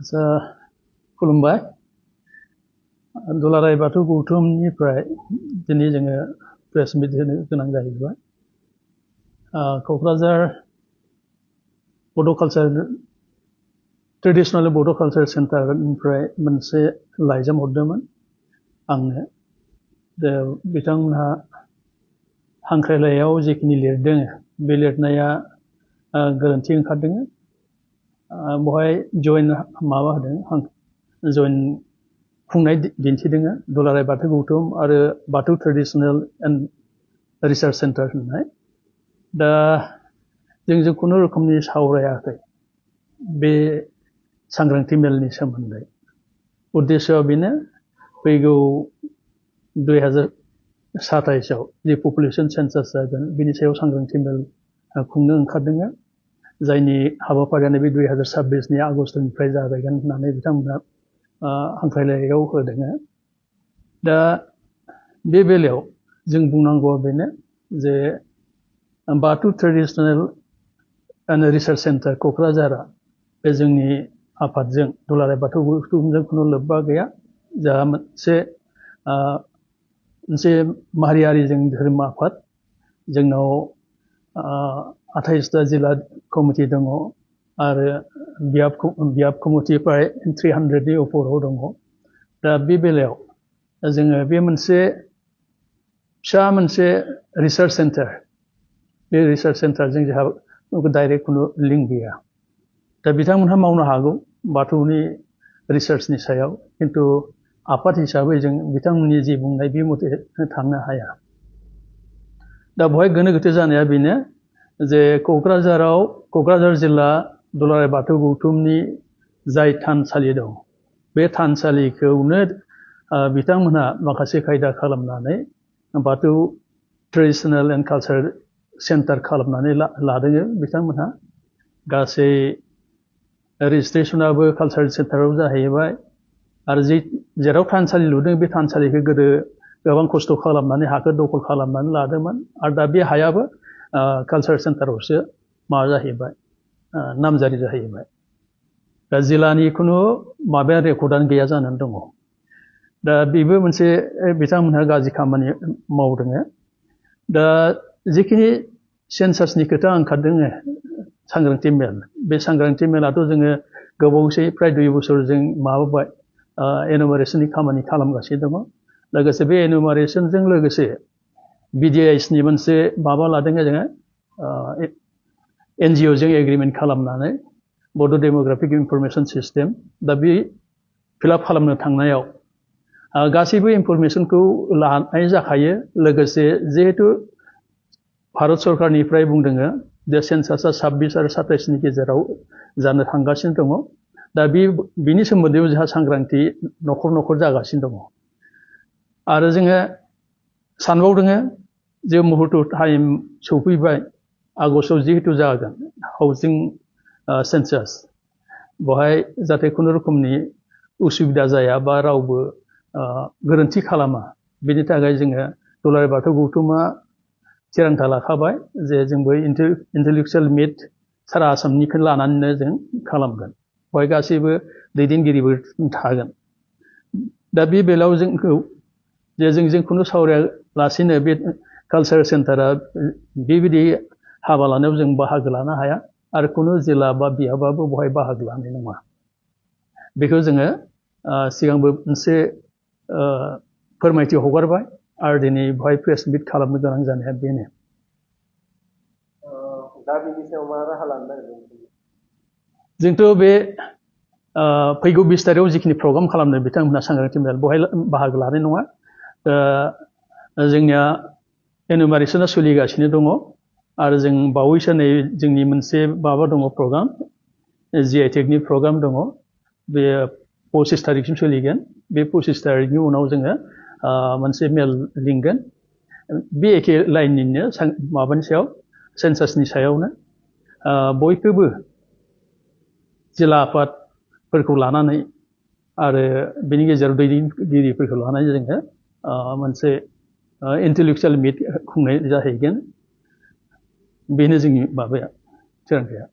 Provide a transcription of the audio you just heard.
आसा खुलुमबाय दुलाराय बाथौ गौथुमनिफ्राय दिनै जोङो प्रेस मिट होनो गोनां जाहैबाय क'क्राझार बड' कालचार ट्रेडिशनेल बड' कालचार सेन्टारनिफ्राय मोनसे लाइजाम हरदोंमोन आंनो बिथांमोनहा हांख्रायलाइयाव जिखिनि लिरदों बे लिरनाया गोरोन्थि ओंखारदों बहाय जइन माबा होदों जइन खुंनाय दिन्थिदों दुलाराय बाथौ गौथुम आरो बाथौ ट्रेडिशनेल एन्ड रिसार्च सेन्टार होननाय दा जों खुनु रोखोमनि सावरायाखै बे सांग्रांथि मेलनि सोमोन्दै उद्देश्यआ बेनो फैगौ 2027 आव जि पपुलेशन सेन्सास जागोन बिनि सायाव सांग्रांथि मेल खुंनो ओंखारदों जायनि हाबाफारियानो बे 2026 नि आगस्तनिफ्राय जागायगोन होननानै बिथांमोना हांख्रायलाइयाव होदों दा बे बेलायाव जों बुंनांगौआ बेनो जे बाथौ ट्रेडिशनेल एन्ड रिसार्च सेन्टार क'क्राझारा बे जोंनि आफादजों दुलाराय बाथौ गौथुमजों खुनु लोब्बा गैया जा मोनसे माहारियारि जों धोरोम आफाद जोंनाव 28टा जिल्ला कमिटि दङ आरो बियाब कमिटि प्राय 300नि उपराव दङ दा बे बेलायाव जोङो बे मोनसे फिसा मोनसे रिसार्च सेन्टार बे रिसार्च सेन्टारजों जोंहा डाइरेक्ट खुनु लिंक गैया दा बिथांमोनहा मावनो हागौ बाथौनि रिसार्चनि सायाव खिन्थु आफाद हिसाबै जों बिथांमोननि जि बुंनाय बे मथे थांनो हाया दा बहाय गोनो गोथो जानाया बेनो जे क'क्राझार जिल्ला दुलाराय बाथौ गौथुमनि जाय थानसालि दं बे थानसालिखौनो बिथांमोनहा माखासे खायदा खालामनानै बाथौ ट्रेडिशनेल एन्ड कालचार सेन्टार खालामनानै लादों बिथांमोनहा गासै रेजिस्ट्रेसनाबो कालचार सेन्टाराव जाहैबाय आरो जेराव थानसालि लुदों बे थानसालिखौ गोदो गोबां खस्थ' खालामनानै हाखौ दखल खालामनानै लादोंमोन आरो दा बे हायाबो कालचार सेन्टारावसो माबा जाहैबाय नामजारि जाहैबाय दा जिल्लानि खुनु माबाया रेकर्डआनो गैया जानानै दङ दा बेबो मोनसे बिथांमोनहा गाज्रि खामानि मावदों दा जिखिनि सेन्सासनि खोथा ओंखारदों सांग्रांथि मेल बे सांग्रांथि मेलाथ' जोङो गोबावसै प्राय 2 बोसोर जों माबाबाय एनुमारेसननि खामानि खालामगासिनो दङ लोगोसे बे एनुमारेसनजों लोगोसे BDISनि मोनसे माबा लादों जोङो NGO जों एग्रिमेन्ट खालामनानै बड' डेमोग्राफिक इनफरमेसन सिस्टेम दा बे फिलआप खालामनो थांनायाव गासैबो इनफरमेसनखौ लानाय जाखायो लोगोसे जिहेतु भारत सरकारनिफ्राय बुंदों जे सेन्सासआ 26 आरो 27 नि गेजेराव जानो थांगासिनो दङ दा बिनि सोमोन्दै जोंहा सांग्रांथि न'खर जागासिनो दङ आरो जोङो सानबावदों जे मुहुर्त टाइम सफैबाय आगस्टआव जिहेतु जागोन हाउसिं सेन्सास बहाय जाहाथे खुनु रोखोमनि उसुबिदा जाया बा रावबो गोरोन्थि खालामा बेनि थाखाय जोङो दुलाराय बाथौ गौथुमा थिरांथा लाखाबाय जे जोंबो इन्टेलेक्सुयेल मिट सारा आसामनिखौ लानानैनो जों खालामगोन बहाय गासैबो दैदेनगिरिबो थागोन दा बे बेलायाव जोंखौ जे जों खुनु सावरायालासिनो बे कालचार सेन्टारा बेबायदि हाबा लानायाव जों बाहागो लानो हाया आरो खुनु जिल्ला बा बियाबाबो बहाय बाहागो लानाय नङा बेखौ जोङो सिगांबो मोनसे फोरमायथि हगारबाय आरो दिनै बहाय प्रेस मिट खालामनो गोनां जानाया बेनो दा बिनि सायाव मा राहा लानो नागिरदों जोंथ' बे फैगौ 20 तारिखआव जिखिनि प्रग्राम खालामदों बिथांमोनहा सांग्रांथि मेल बहाय बाहागो लानाय नङा जोंनिया एनुमारेसना सोलिगासिनो दङ आरो जों बावैसो नै जोंनि मोनसे माबा दङ प्रग्राम GI टेकनि प्रग्राम दङ बे 25 तारिखसिम सोलिगोन बे 25 तारिखनि उनाव जोङो मोनसे मेल लिंगोन बे एखे लाइननिनो माबानि सायाव सेन्सासनि सायावनो बयखौबो जिल्ला आफादफोरखौ लानानै आरो बेनि गेजेराव दैदेनगिरिफोरखौ लानानै जोङो मोनसे इन्टेलेक्सुयेल मिट खुंनाय जाहैगोन बेनो जोंनि माबाया थिरांथाया